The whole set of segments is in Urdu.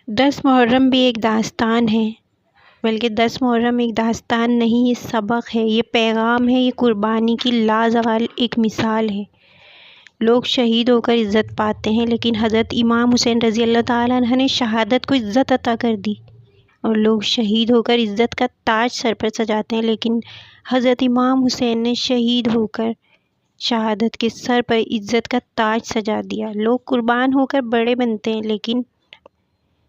10 محرم بھی ایک داستان ہے، بلکہ 10 محرم ایک داستان نہیں، یہ سبق ہے، یہ پیغام ہے، یہ قربانی کی لازوال ایک مثال ہے۔ لوگ شہید ہو کر عزت پاتے ہیں، لیکن حضرت امام حسین رضی اللہ تعالیٰ عنہ نے شہادت کو عزت عطا کر دی۔ اور لوگ شہید ہو کر عزت کا تاج سر پر سجاتے ہیں، لیکن حضرت امام حسین نے شہید ہو کر شہادت کے سر پر عزت کا تاج سجا دیا۔ لوگ قربان ہو کر بڑے بنتے ہیں، لیکن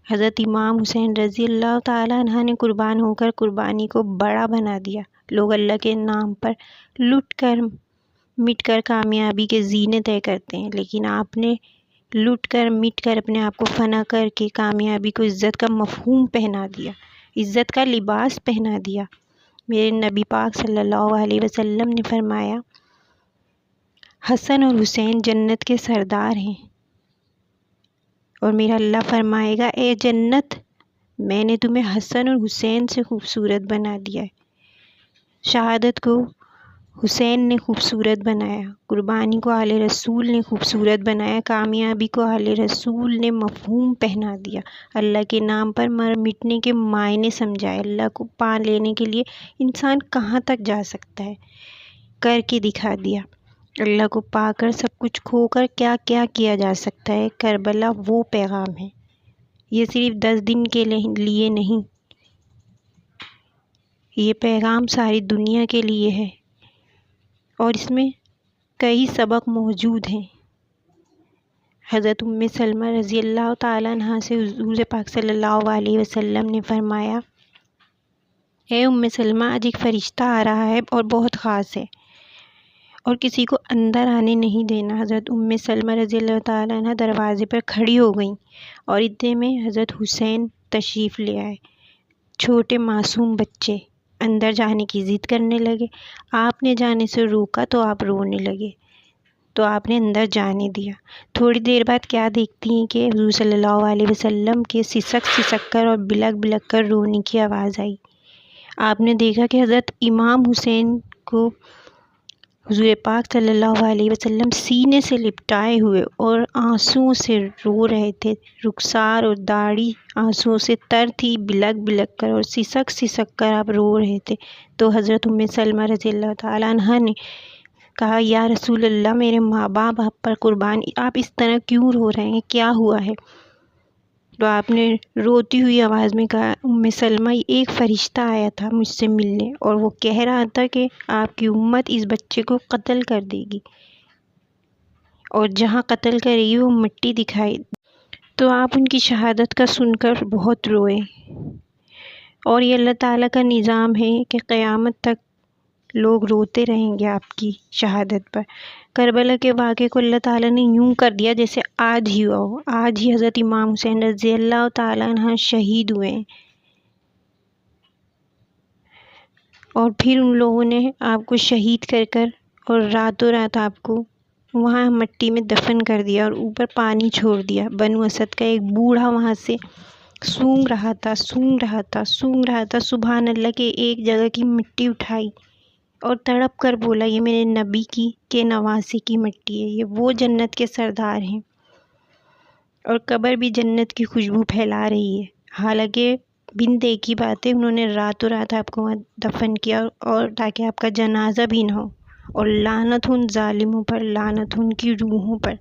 حضرت امام حسین رضی اللہ تعالیٰ عنہ نے قربان ہو کر قربانی کو بڑا بنا دیا۔ لوگ اللہ کے نام پر لٹ کر مٹ کر کامیابی کے زینے طے کرتے ہیں، لیکن آپ نے لٹ کر مٹ کر اپنے آپ کو فنا کر کے کامیابی کو عزت کا مفہوم پہنا دیا، عزت کا لباس پہنا دیا۔ میرے نبی پاک صلی اللہ علیہ وسلم نے فرمایا، حسن اور حسین جنت کے سردار ہیں، اور میرا اللہ فرمائے گا، اے جنت، میں نے تمہیں حسن اور حسین سے خوبصورت بنا دیا ہے۔ شہادت کو حسین نے خوبصورت بنایا، قربانی کو آل رسول نے خوبصورت بنایا، کامیابی کو آل رسول نے مفہوم پہنا دیا، اللہ کے نام پر مر مٹنے کے معنی سمجھائے۔ اللہ کو پا لینے کے لیے انسان کہاں تک جا سکتا ہے، کر کے دکھا دیا۔ اللہ کو پا کر سب کچھ کھو کر کیا کیا کیا جا سکتا ہے۔ کربلا وہ پیغام ہے، یہ صرف 10 دن کے لیے نہیں، یہ پیغام ساری دنیا کے لیے ہے، اور اس میں کئی سبق موجود ہیں۔ حضرت ام سلمہ رضی اللہ تعالیٰ عنہ سے حضور پاک صلی اللہ علیہ وسلم نے فرمایا، اے ام سلمہ، آج ایک فرشتہ آ رہا ہے اور بہت خاص ہے، اور کسی کو اندر آنے نہیں دینا۔ حضرت ام سلمہ رضی اللہ تعالیٰ عنہ دروازے پر کھڑی ہو گئیں، اور اتنے میں حضرت حسین تشریف لے آئے۔ چھوٹے معصوم بچے اندر جانے کی ضد کرنے لگے، آپ نے جانے سے روکا تو آپ رونے لگے، تو آپ نے اندر جانے دیا۔ تھوڑی دیر بعد کیا دیکھتی ہیں کہ حضور صلی اللہ علیہ وسلم کے سسک سسک کر اور بلک بلک کر رونے کی آواز آئی۔ آپ نے دیکھا کہ حضرت امام حسین کو حضور پاک صلی اللہ علیہ وسلم سینے سے لپٹائے ہوئے اور آنسوؤں سے رو رہے تھے، رخسار اور داڑھی آنسوؤں سے تر تھی، بلک بلک کر اور سسک سسک کر آپ رو رہے تھے۔ تو حضرت ام سلمہ رضی اللہ تعالیٰ عنہ نے کہا، یا رسول اللہ، میرے ماں باپ آپ پر قربان، آپ اس طرح کیوں رو رہے ہیں، کیا ہوا ہے؟ تو آپ نے روتی ہوئی آواز میں کہا، ام سلمہ، ایک فرشتہ آیا تھا مجھ سے ملنے، اور وہ کہہ رہا تھا کہ آپ کی امت اس بچے کو قتل کر دے گی، اور جہاں قتل کرے گی وہ مٹی دکھائی۔ تو آپ ان کی شہادت کا سن کر بہت روئے، اور یہ اللہ تعالیٰ کا نظام ہے کہ قیامت تک لوگ روتے رہیں گے آپ کی شہادت پر۔ کربلا کے واقعے کو اللہ تعالیٰ نے یوں کر دیا جیسے آج ہی ہوا ہو۔ آج ہی حضرت امام حسین رضی اللہ تعالیٰ عنہ شہید ہوئے ہیں، اور پھر ان لوگوں نے آپ کو شہید کر کر اور راتوں رات آپ کو وہاں مٹی میں دفن کر دیا، اور اوپر پانی چھوڑ دیا۔ بنو اسد کا ایک بوڑھا وہاں سے سونگ رہا تھا، سبحان اللہ کے ایک جگہ کی مٹی اٹھائی اور تڑپ کر بولا، یہ میرے نبی کے نواسے کی مٹی ہے، یہ وہ جنت کے سردار ہیں۔ اور قبر بھی جنت کی خوشبو پھیلا رہی ہے، حالانکہ بن دیکھی باتیں انہوں نے راتوں رات آپ کو وہاں دفن کیا، اور تاکہ آپ کا جنازہ بھی نہ ہو۔ اور لعنت ان ظالموں پر، لعنت ان کی روحوں پر،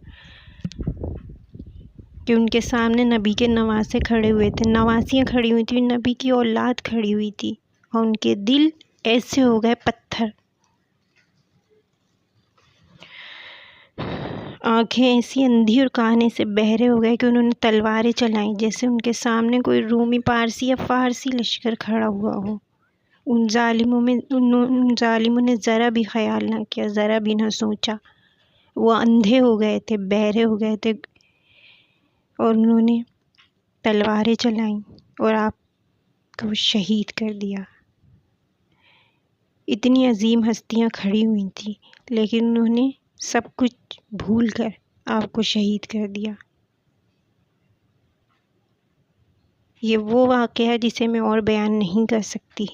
کہ ان کے سامنے نبی کے نواسے کھڑے ہوئے تھے، نواسیاں کھڑی ہوئی تھیں، نبی کی اولاد کھڑی ہوئی تھی، اور ان کے دل ایسے ہو گئے پتھر، آنکھیں ایسی اندھی اور کان ایسے بہرے ہو گئے کہ انہوں نے تلواریں چلائیں، جیسے ان کے سامنے کوئی رومی پارسی یا فارسی لشکر کھڑا ہوا ہو۔ ان ظالموں نے ذرا بھی خیال نہ کیا، ذرا بھی نہ سوچا، وہ اندھے ہو گئے تھے، بہرے ہو گئے تھے، اور انہوں نے تلواریں چلائیں اور آپ کو شہید کر دیا۔ اتنی عظیم ہستیاں کھڑی ہوئی تھیں، لیکن انہوں نے سب کچھ بھول کر آپ کو شہید کر دیا۔ یہ وہ واقعہ ہے جسے میں اور بیان نہیں کر سکتی۔